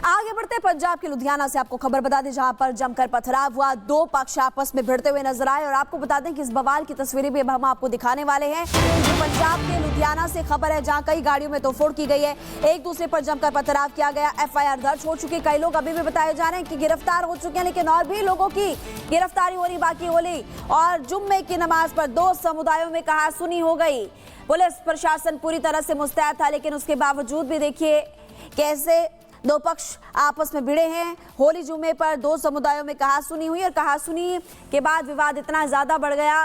आगे बढ़ते पंजाब के लुधियाना से आपको खबर बता दें, जहां पर जमकर पथराव हुआ, दो पक्ष आपस में भिड़ते हुए नजर आए। और आपको बता दें कि इस बवाल की तस्वीरें भी अब हम आपको दिखाने वाले हैं। तो पंजाब के लुधियाना से खबर है, जहां कई गाड़ियों में तोड़फोड़ की गई है, एक दूसरे पर जमकर पथराव किया गया। FIR दर्ज हो चुकी, कई लोग अभी भी बताए जा रहे हैं कि गिरफ्तार हो चुके हैं, लेकिन और भी लोगों की गिरफ्तारी होनी बाकी होली। और जुम्मे की नमाज पर दो समुदायों में कहासुनी हो गई। पुलिस प्रशासन पूरी तरह से मुस्तैद था, लेकिन उसके बावजूद भी देखिए कैसे दो पक्ष आपस में भिड़े हैं। होली जुमे पर दो समुदायों में कहासुनी हुई और कहासुनी के बाद विवाद इतना ज्यादा बढ़ गया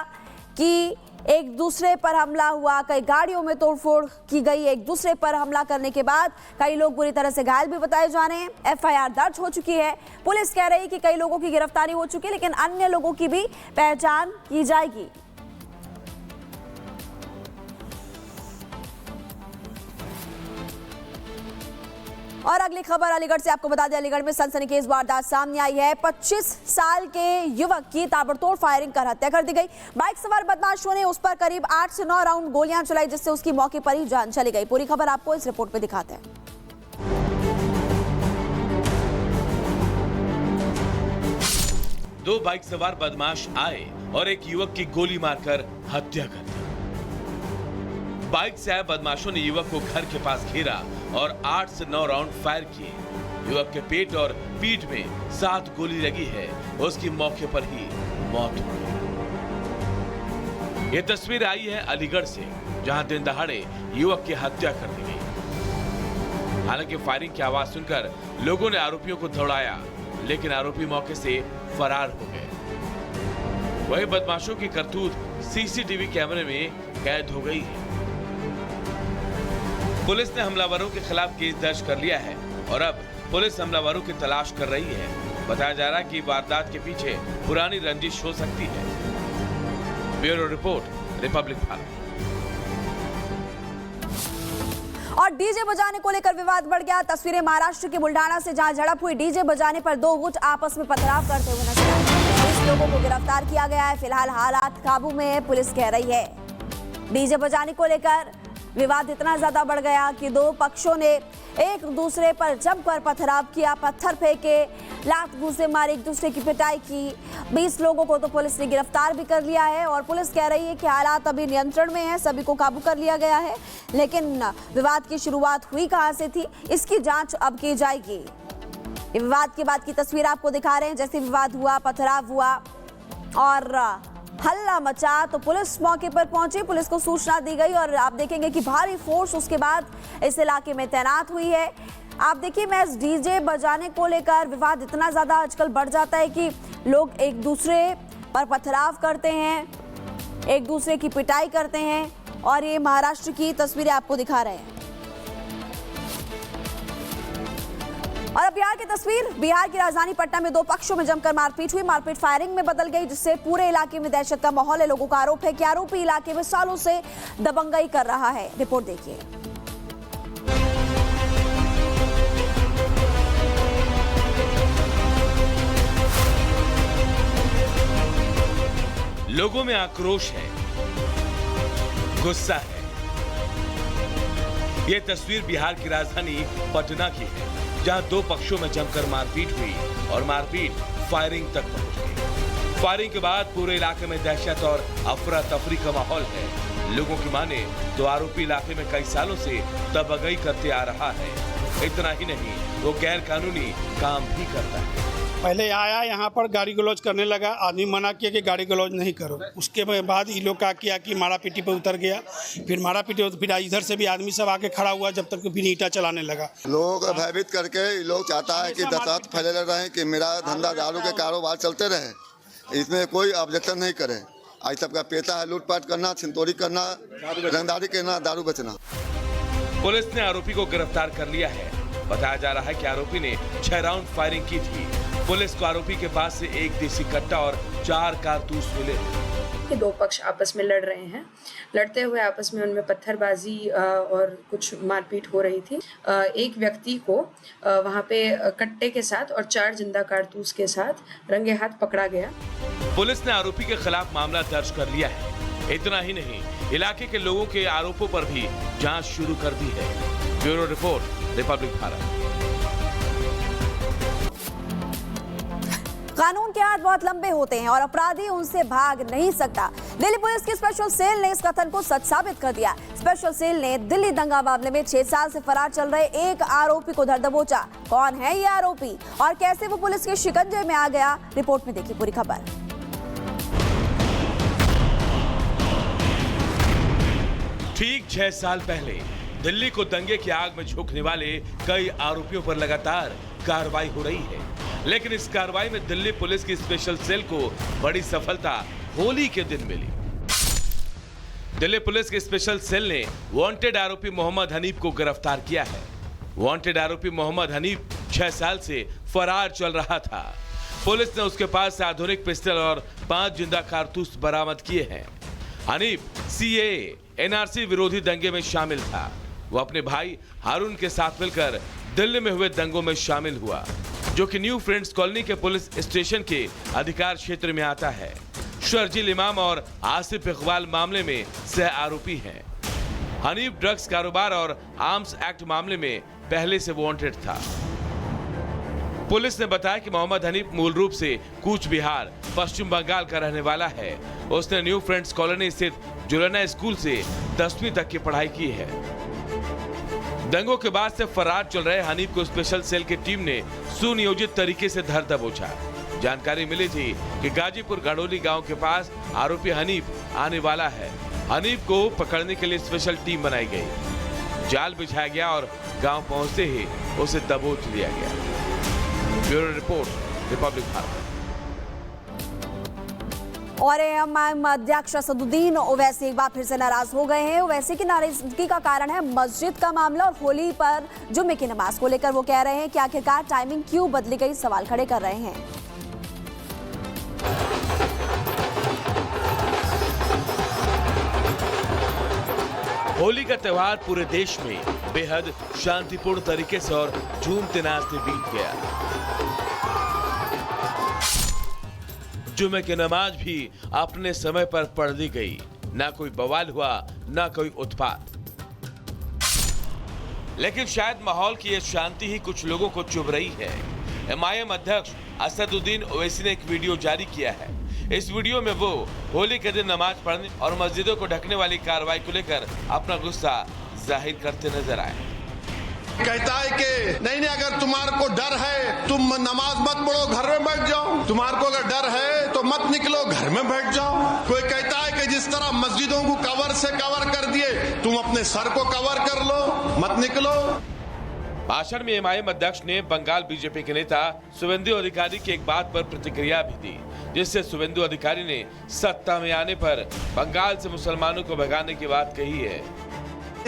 कि एक दूसरे पर हमला हुआ, कई गाड़ियों में तोड़फोड़ की गई। एक दूसरे पर हमला करने के बाद कई लोग बुरी तरह से घायल भी बताए जा रहे हैं। FIR दर्ज हो चुकी है। पुलिस कह रही है कि कई लोगों की गिरफ्तारी हो चुकी है, लेकिन अन्य लोगों की भी पहचान की जाएगी। और अगली खबर अलीगढ़ से आपको बता दें, अलीगढ़ में सनसनीखेज वारदात सामने आई है। 25 साल के युवक की ताबड़तोड़ फायरिंग कर हत्या कर दी गई। बाइक सवार बदमाशों ने उस पर करीब 8 से 9 राउंड गोलियां चलाई, जिससे उसकी मौके पर ही जान चली गई। पूरी खबर आपको इस रिपोर्ट में दिखाते हैं। दो बाइक सवार बदमाश आए और एक युवक की गोली मारकर हत्या कर दी। बाइक से आए बदमाशों ने युवक को घर के पास घेरा और 8 से 9 राउंड फायर किए। युवक के पेट और पीठ में 7 गोली लगी है। उसकी मौके पर ही मौत हो गई। ये तस्वीर आई है अलीगढ़ से, जहां दिन दहाड़े युवक की हत्या कर दी गई। हालांकि फायरिंग की आवाज सुनकर लोगों ने आरोपियों को दौड़ाया, लेकिन आरोपी मौके से फरार हो गए। वही बदमाशों की करतूत CCTV कैमरे में कैद हो गई है। पुलिस ने हमलावरों के खिलाफ केस दर्ज कर लिया है और अब पुलिस हमलावरों की तलाश कर रही है। बताया जा रहा है कि वारदात के पीछे पुरानी रंजिश हो सकती है। Bureau report, Republic Bharat. और डीजे बजाने को लेकर विवाद बढ़ गया। तस्वीरें महाराष्ट्र के बुल्ढाना से, जहां झड़प हुई। डीजे बजाने पर दो गुट आपस में पथराव करते हुए नजर आए। 20 लोगों को गिरफ्तार किया गया है। फिलहाल हालात काबू में है, पुलिस कह रही है। डीजे बजाने को लेकर विवाद इतना ज्यादा बढ़ गया कि दो पक्षों ने एक दूसरे पर जमकर पथराव किया, पत्थर फेंके, लात घूंसे मारे, एक दूसरे की पिटाई की। 20 लोगों को तो पुलिस ने गिरफ्तार भी कर लिया है और पुलिस कह रही है कि हालात अभी नियंत्रण में है, सभी को काबू कर लिया गया है। लेकिन विवाद की शुरुआत हुई कहां से थी, इसकी जांच अब की जाएगी। ये विवाद के बाद की तस्वीर आपको दिखा रहे हैं। जैसे विवाद हुआ, पथराव हुआ और हल्ला मचा तो पुलिस मौके पर पहुंची, पुलिस को सूचना दी गई और आप देखेंगे कि भारी फोर्स उसके बाद इस इलाके में तैनात हुई है। आप देखिए, मैं इस डीजे बजाने को लेकर विवाद इतना ज्यादा आजकल बढ़ जाता है कि लोग एक दूसरे पर पथराव करते हैं, एक दूसरे की पिटाई करते हैं। और ये महाराष्ट्र की तस्वीरें आपको दिखा रहे हैं। और अब बिहार की तस्वीर। बिहार की राजधानी पटना में दो पक्षों में जमकर मारपीट हुई। मारपीट फायरिंग में बदल गई, जिससे पूरे इलाके में दहशत का माहौल है। लोगों का आरोप है कि आरोपी इलाके में सालों से दबंगई कर रहा है। रिपोर्ट देखिए। लोगों में आक्रोश है, गुस्सा है। यह तस्वीर बिहार की राजधानी पटना की है, जहां दो पक्षों में जमकर मारपीट हुई और मारपीट फायरिंग तक पहुंच गई। फायरिंग के बाद पूरे इलाके में दहशत और अफरा तफरी का माहौल है। लोगों की माने तो आरोपी इलाके में कई सालों से दबंगई करते आ रहा है। इतना ही नहीं, वो गैर कानूनी काम भी करता है। पहले आया यहाँ पर गाड़ी गलौज करने लगा, आदमी मना किया कि गाड़ी गलौज नहीं करो। उसके बाद ये लोग क्या किया कि मारा पीटी पे उतर गया। फिर मारा पीटी, फिर इधर से भी आदमी सब आके खड़ा हुआ, जब तक फिर ईंटा चलाने लगा। लोग भयभीत करके ये लोग चाहता है कि दहशत फैले रहे, कि मेरा धंधा दारू के कारोबार चलते रहे, इसमें कोई ऑब्जेक्शन नहीं करे। आज सबका पेशा है लूटपाट करना, छिनतोड़ी करना, रंगदारी करना, दारू बेचना। पुलिस ने आरोपी को गिरफ्तार कर लिया है। बताया जा रहा है कि आरोपी ने 6 राउंड फायरिंग की थी। पुलिस को आरोपी के पास से एक देसी कट्टा और 4 कारतूस मिले। कि दो पक्ष आपस में लड़ रहे हैं। लड़ते हुए आपस में उनमें पत्थरबाजी और कुछ मारपीट हो रही थी। एक व्यक्ति को वहां पे कट्टे के साथ और 4 जिंदा कारतूस के साथ रंगे हाथ पकड़ा गया। पुलिस ने आरोपी के खिलाफ मामला दर्ज कर लिया है। इतना ही नहीं, इलाके के लोगों के आरोपों पर भी जांच शुरू कर दी है। Bureau report, Republic Bharat. कानून के हाथ बहुत लंबे होते हैं और अपराधी उनसे भाग नहीं सकता। दिल्ली पुलिस की स्पेशल सेल ने इस कथन को सच साबित कर दिया। स्पेशल सेल ने दिल्ली दंगा मामले में 6 साल से फरार चल रहे एक आरोपी को धर दबोचा। कौन है ये आरोपी और कैसे वो पुलिस के शिकंजे में आ गया, रिपोर्ट में देखिए पूरी खबर। ठीक 6 साल पहले दिल्ली को दंगे की आग में झोंकने वाले कई आरोपियों पर लगातार कार्रवाई हो रही है, लेकिन इस कार्रवाई में दिल्ली पुलिस की स्पेशल सेल को बड़ी सफलता होली के दिन मिली। दिल्ली पुलिस की स्पेशल सेल ने वांटेड आरोपी मोहम्मद हनीफ को गिरफ्तार किया है। वांटेड आरोपी मोहम्मद हनीफ 6 साल से फरार चल रहा था। पुलिस ने उसके पास से आधुनिक पिस्टल और 5 जिंदा कारतूस बरामद किए हैं। हनीफ सीएए एनआरसी विरोधी दंगे में शामिल था। वो अपने भाई हारून के साथ मिलकर दिल्ली में हुए दंगों में शामिल हुआ, जो कि न्यू फ्रेंड्स कॉलोनी के पुलिस स्टेशन के अधिकार क्षेत्र में आता है। शर्जील इमाम और आसिफ इकबाल मामले में सह आरोपी हैं। हनीफ ड्रग्स कारोबार और आर्म्स एक्ट मामले में पहले से वांटेड था। पुलिस ने बताया कि मोहम्मद हनीफ मूल रूप से कूच बिहार, पश्चिम बंगाल का रहने वाला है। उसने न्यू फ्रेंड्स कॉलोनी स्थित जुलाना स्कूल से 10वीं तक की पढ़ाई की है। दंगों के बाद से फरार चल रहे हनीफ को स्पेशल सेल की टीम ने सुनियोजित तरीके से धर दबोचा। जानकारी मिली थी कि गाजीपुर गढ़ोली गांव के पास आरोपी हनीफ आने वाला है। हनीफ को पकड़ने के लिए स्पेशल टीम बनाई गई। जाल बिछाया गया और गांव पहुंचते ही उसे दबोच लिया गया। Bureau report, Republic Bharat. और एएमआईएम अध्यक्ष असदुद्दीन ओवैसी एक बार फिर से नाराज हो गए हैं। ओवैसी की नाराजगी का कारण है मस्जिद का मामला और होली पर जुम्मे की नमाज को लेकर वो कह रहे हैं कि आखिरकार टाइमिंग क्यों बदली गई, सवाल खड़े कर रहे हैं। होली का त्योहार पूरे देश में बेहद शांतिपूर्ण तरीके से और झूमते नाचते बीत गया। जुमे की नमाज भी अपने समय पर पढ़ ली गई। ना कोई बवाल हुआ, ना कोई उत्पात। लेकिन शायद माहौल की यह शांति ही कुछ लोगों को चुभ रही है। एमआईएम अध्यक्ष असदुद्दीन ओवैसी ने एक वीडियो जारी किया है। इस वीडियो में वो होली के दिन नमाज पढ़ने और मस्जिदों को ढकने वाली कार्रवाई को लेकर अपना गुस्सा जाहिर करते नजर आए। कहता है कि नहीं अगर तुम्हारे को डर है तुम नमाज मत पढ़ो, घर में बैठ जाओ। तुम्हारे को अगर डर है तो मत निकलो, घर में बैठ जाओ। कोई कहता है कि जिस तरह मस्जिदों को कवर से कवर कर दिए, तुम अपने सर को कवर कर लो, मत निकलो। भाषण में एमआईएम अध्यक्ष ने बंगाल बीजेपी के नेता शुवेंदु अधिकारी की एक बात पर प्रतिक्रिया भी दी, जिससे शुवेंदु अधिकारी ने सत्ता में आने पर बंगाल से मुसलमानों को भगाने की बात कही है।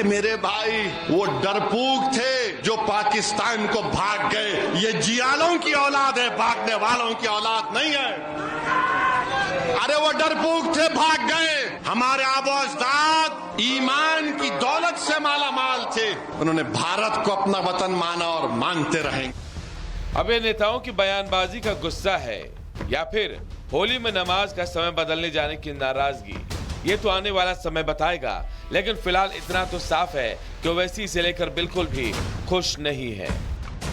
मेरे भाई वो डरपोक थे जो पाकिस्तान को भाग गए। ये जियालों की औलाद है, भागने वालों की औलाद नहीं है। अरे वो डरपोक थे, भाग गए। हमारे आबो-अजदाद ईमान की दौलत से माला माल थे। उन्होंने भारत को अपना वतन माना और मानते रहेंगे। अब ये नेताओं की बयानबाजी का गुस्सा है या फिर होली में नमाज का समय बदलने जाने की नाराजगी, ये तो आने वाला समय बताएगा। लेकिन फिलहाल इतना तो साफ है कि ओवैसी इसे लेकर बिल्कुल भी खुश नहीं है।